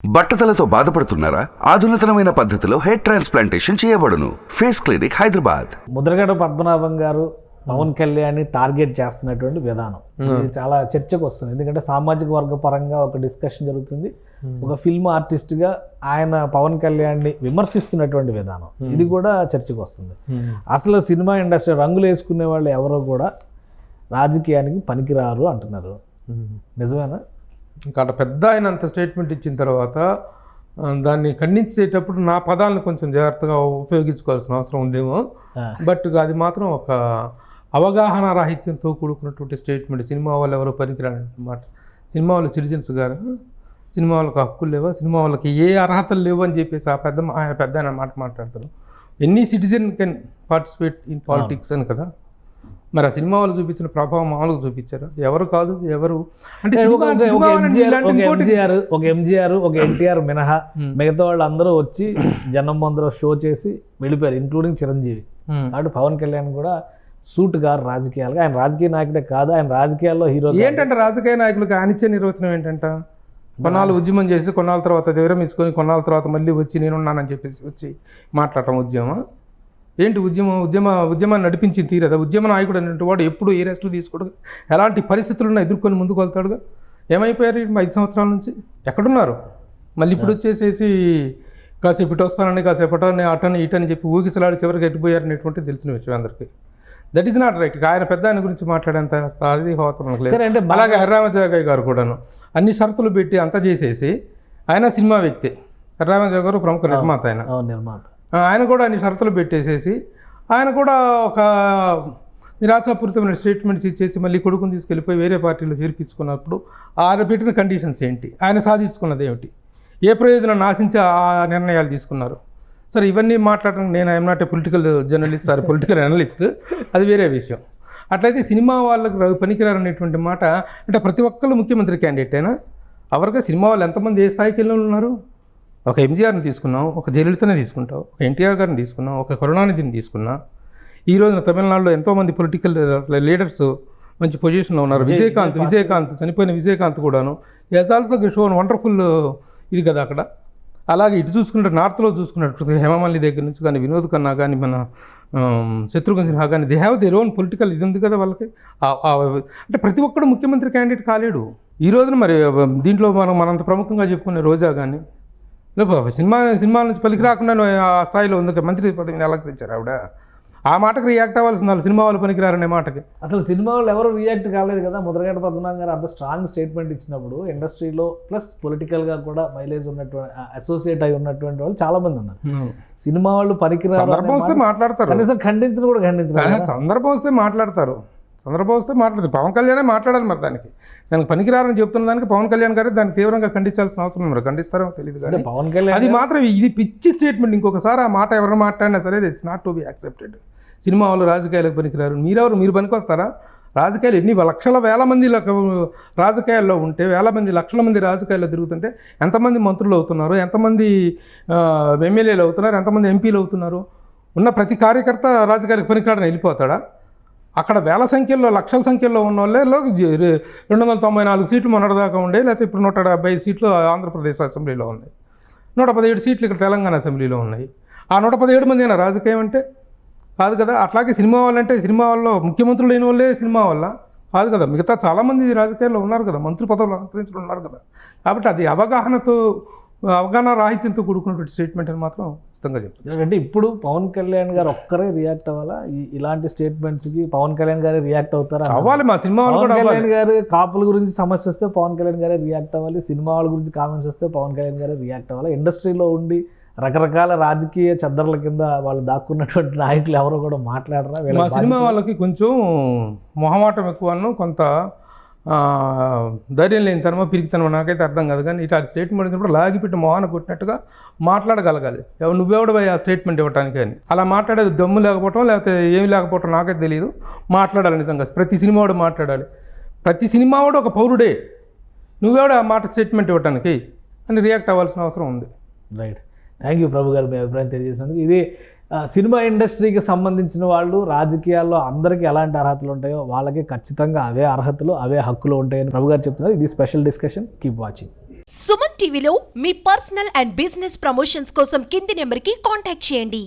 బట్టతలతో బాధపడుతున్నారా? ఆధునితనమైన పద్ధతిలో హెయిర్ ట్రాన్స్ప్లాంటేషన్ చేయబడును. Face clinic, Hyderabad. Mudragada Padmanabham garu Pawan Kalyan target చేస్తున్నటువంటి విధానం ఇది చాలా చర్చకు వస్తుంది. ఎందుకంటే సామాజిక వర్గ పరంగా ఒక డిస్కషన్ జరుగుతుంది. ఒక ఫిల్మ్ ఆర్టిస్ట్గా ఆయన పవన్ కళ్యాణ్ని విమర్శిస్తున్నటువంటి విధానం ఇది కూడా చర్చకు వస్తుంది. అసలు సినిమా ఇండస్ట్రీ రంగులు వేసుకునే వాళ్ళు ఎవరో కూడా రాజకీయానికి పనికిరారు అంటున్నారు. నిజమేనా? ఇంకా పెద్ద ఆయన అంత స్టేట్మెంట్ ఇచ్చిన తర్వాత దాన్ని ఖండించేటప్పుడు నా పదాలను కొంచెం జాగ్రత్తగా ఉపయోగించుకోవాల్సిన అవసరం ఉందేమో. బట్ అది మాత్రం ఒక అవగాహన రాహిత్యంతో కూడుకున్నటువంటి స్టేట్మెంట్. సినిమా వాళ్ళు ఎవరో పనికిరానమాట. సినిమా వాళ్ళు సిటిజన్స్ గారు, సినిమా వాళ్ళకి హక్కులు లేవా, సినిమా వాళ్ళకి ఏ అర్హతలు లేవు అని చెప్పేసి ఆయన పెద్ద ఆయన మాట్లాడతారు. Any citizen can participate in politics అని కదా. మరి ఆ సినిమా వాళ్ళు చూపించిన ప్రభావం మామూలుగా చూపించారు. ఎవరు కాదు, ఎవరు అంటే ఒక ఎంజీఆర్ ఒక ఎన్టీఆర్ మినహా మిగతా వాళ్ళు అందరూ వచ్చి జనం ముందర షో చేసి వెళ్ళిపోయారు, ఇంక్లూడింగ్ చిరంజీవి. కాబట్టి పవన్ కళ్యాణ్ కూడా సూట్ గారు రాజకీయాలుగా. ఆయన రాజకీయ నాయకుడే కాదు, ఆయన రాజకీయాల్లో హీరో. ఏంటంటే రాజకీయ నాయకులకు అనిచ్చే నిర్వచనం ఏంటంట, కొన్నాళ్ళు ఉద్యమం చేసి కొన్నాళ్ళ తర్వాత విరమించుకొని కొన్నాళ్ళ తర్వాత మళ్ళీ వచ్చి నేనున్నానని చెప్పేసి వచ్చి మాట్లాడటం ఉద్యమం ఏంటి? ఉద్యమాన్ని నడిపించింది తీరదా? ఉద్యమ నాయకుడు అనేటువంటి వాడు ఎప్పుడు ఏ రెస్ట్ తీసుకోడు, ఎలాంటి పరిస్థితులను ఎదుర్కొని ముందుకు వెళ్తాడుగా. ఏమైపోయారు 5 సంవత్సరాల నుంచి? ఎక్కడున్నారు? మళ్ళీ ఇప్పుడు వచ్చేసేసి కాసేపు ఇటు వస్తానని కాసేపు అటని ఇటని చెప్పి ఊగిసలాడి చివరికి ఎట్టిపోయారు అనేటువంటిది తెలిసిన విషయం అందరికీ. That is not right. ఆయన పెద్ద ఆయన గురించి మాట్లాడేంత అది అవసరం లేదు. అలాగే హరిరామజాగయ్య గారు కూడాను అన్ని షరతులు పెట్టి అంతా చేసేసి, ఆయన సినిమా వ్యక్తి. హరిరామజాగయ్య గారు ప్రముఖ నిర్మాత. ఆయన కూడా అన్ని షరతులు పెట్టేసేసి ఆయన కూడా ఒక నిరాశాపూరితమైన స్టేట్మెంట్స్ ఇచ్చేసి మళ్ళీ కొడుకుని తీసుకెళ్ళిపోయి వేరే పార్టీలో చేర్పించుకున్నప్పుడు ఆయన పెట్టిన కండిషన్స్ ఏంటి, ఆయన సాధించుకున్నది ఏమిటి, ఏ ప్రయోజనం ఆశించి ఆ నిర్ణయాలు తీసుకున్నారు? సరే, ఇవన్నీ మాట్లాడడం నేను I'm not a political journalist or political analyst, అది వేరే విషయం. అట్లయితే సినిమా వాళ్ళకి పనికిరారనేటువంటి మాట అంటే ప్రతి ఒక్కళ్ళు ముఖ్యమంత్రి క్యాండిడేట్ అయినా అవరుగా సినిమా వాళ్ళు ఎంతమంది ఏ స్థాయికి వెళ్ళి ఉన్నారు? ఒక ఎంజీఆర్ని తీసుకున్నాం, ఒక జయలలితనే తీసుకుంటావు, ఒక ఎన్టీఆర్ గారిని తీసుకున్నాం, ఒక కరుణానిధిని తీసుకున్నా. ఈ రోజున తమిళనాడులో ఎంతోమంది పొలిటికల్ లీడర్స్ మంచి పొజిషన్లో ఉన్నారు. విజయకాంత్ చనిపోయిన విజయకాంత్ కూడాను యాజ్ ఆల్సో షోన్ వండర్ఫుల్ ఇది కదా అక్కడ. అలాగే ఇటు చూసుకుంటే నార్త్లో చూసుకున్నట్టు హేమమాలిని దగ్గర నుంచి కానీ వినోద్ ఖన్నా కానీ మన శత్రుఘ్న సిన్హా కానీ they have their own political ఇది ఉంది కదా వాళ్ళకి. అంటే ప్రతి ఒక్కడు ముఖ్యమంత్రి క్యాండిడేట్ కాలేడు ఈ రోజున. మరి దీంట్లో మనంత ప్రముఖంగా చెప్పుకునే రోజా కానీ సినిమా నుంచి పలికి రాకుండా ఆ స్థాయిలో ఉంది, మంత్రి పదవిని అలంకరించారు ఆవిడ. ఆ మాటకు రియాక్ట్ అవ్వాల్సింది వాళ్ళు, సినిమా వాళ్ళు పనికిరారనే మాటకి. అసలు సినిమా వాళ్ళు ఎవరు రియాక్ట్ కాలేదు కదా. ముద్రగడ పద్మనాభం గారు అంత స్ట్రాంగ్ స్టేట్మెంట్ ఇచ్చినప్పుడు ఇండస్ట్రీలో ప్లస్ పొలిటికల్గా కూడా మైలేజ్ ఉన్నటువంటి అసోసియేట్ అయి ఉన్నటువంటి వాళ్ళు చాలా మంది ఉన్నారు. సినిమా వాళ్ళు పనికిరారు సందర్భం వస్తే మాట్లాడతారు, కనీసం ఖండించడం కూడా ఖండించారు. సందర్భం వస్తే మాట్లాడతారు. పవన్ కళ్యాణే మాట్లాడాలి. మరి దానికి పనికిరారని చెప్తున్న దానికి పవన్ కళ్యాణ్ గారు దాన్ని తీవ్రంగా ఖండించాల్సిన అవసరం. మరి ఖండిస్తారో తెలియదు కానీ పవన్ కళ్యాణ్ అది మాత్రం ఇది పిచ్చి స్టేట్మెంట్. ఇంకొకసారి ఆ మాట ఎవరు మాట్లాడినా సరే it's not to be accepted. Cinema వాళ్ళు రాజకీయాలకు పనికిరారు. మీరు పనికొస్తారా? రాజకీయాలు ఎన్ని లక్షల వేల మంది రాజకీయాల్లో ఉంటే, వేల మంది లక్షల మంది రాజకీయాల్లో తిరుగుతుంటే ఎంతమంది మంత్రులు అవుతున్నారు, ఎంతమంది ఎమ్మెల్యేలు అవుతున్నారు, ఎంతమంది ఎంపీలు అవుతున్నారు? ఉన్న ప్రతి కార్యకర్త రాజకీయాలకు పనికిరాడని వెళ్ళిపోతాడా? అక్కడ వేల సంఖ్యలో లక్షల సంఖ్యలో ఉన్న వాళ్ళే 294 సీట్లు మొన్నటిదాకా ఉండే, లేకపోతే ఇప్పుడు 175 సీట్లు ఆంధ్రప్రదేశ్ అసెంబ్లీలో ఉన్నాయి, 117 సీట్లు ఇక్కడ తెలంగాణ అసెంబ్లీలో ఉన్నాయి. ఆ 117 మంది అయినా రాజకీయం అంటే కాదు కదా. అట్లాగే సినిమా వాళ్ళంటే సినిమా వాళ్ళలో ముఖ్యమంత్రులు లేని వాళ్ళే సినిమా వల్ల కాదు కదా. మిగతా చాలామంది రాజకీయాల్లో ఉన్నారు కదా, మంత్రి పదవులు అలంకరించిన ఉన్నారు కదా. కాబట్టి అది అవగాహన రాహిత్యంతో కూడుకున్నటువంటి స్టేట్మెంట్ అని మాత్రం ఖచ్చితంగా చెప్తాను. అంటే ఇప్పుడు పవన్ కళ్యాణ్ గారు ఒక్కరే రియాక్ట్ అవ్వాలా ఇలాంటి స్టేట్మెంట్స్కి? పవన్ కళ్యాణ్ గారే రియాక్ట్ అవుతారా? అవ్వాలి. మా సినిమా వాళ్ళు కూడా కళ్యాణ్ గారు కాపుల గురించి సమస్య వస్తే పవన్ కళ్యాణ్ గారే రియాక్ట్ అవ్వాలి, సినిమా వాళ్ళ గురించి కామెంట్స్ వస్తే పవన్ కళ్యాణ్ గారే రియాక్ట్ అవ్వాలి. ఇండస్ట్రీలో ఉండి రకరకాల రాజకీయ చద్దర్ల కింద వాళ్ళు దాక్కున్నటువంటి నాయకులు ఎవరో కూడా మాట్లాడరా? మా సినిమా వాళ్ళకి కొంచెం మొహమాటం ఎక్కువను, కొంత ధైర్యం లేని తనమో పిరికితనమో నాకైతే అర్థం కాదు. కానీ ఇటు స్టేట్మెంట్ ఇచ్చినప్పుడు లాగిపెట్టి మొహాన కొట్టినట్టుగా మాట్లాడగలగాలి. నువ్వెవడు ఆ స్టేట్మెంట్ ఇవ్వడానికి అని. అలా మాట్లాడేది దమ్ము లేకపోవటం లేకపోతే ఏమి లేకపోవటం నాకైతే తెలియదు. మాట్లాడాలి నిజంగా. ప్రతి సినిమా వాడు మాట్లాడాలి. ప్రతి సినిమా వాడు ఒక పౌరుడే. నువ్వెవడు ఆ మాట స్టేట్మెంట్ ఇవ్వడానికి అని రియాక్ట్ అవ్వాల్సిన అవసరం ఉంది. రైట్. థ్యాంక్ యూ ప్రభు గారు, మీ అభిప్రాయం తెలియజేసినందుకు. ఇది సినిమా ఇండస్ట్రీకి సంబంధించిన వాళ్ళు రాజకీయాల్లో అందరికీ ఎలాంటి అర్హతలు ఉంటాయో వాళ్ళకి ఖచ్చితంగా అవే అర్హతలు అవే హక్కులు ఉంటాయని ప్రభు గారు చెప్తున్నారు. ఇది special discussion. Keep watching. Suman టీవీలో మీ పర్సనల్ అండ్ బిజినెస్ ప్రమోషన్స్ కోసం కింది నెంబర్కి కాంటాక్ట్ చేయండి.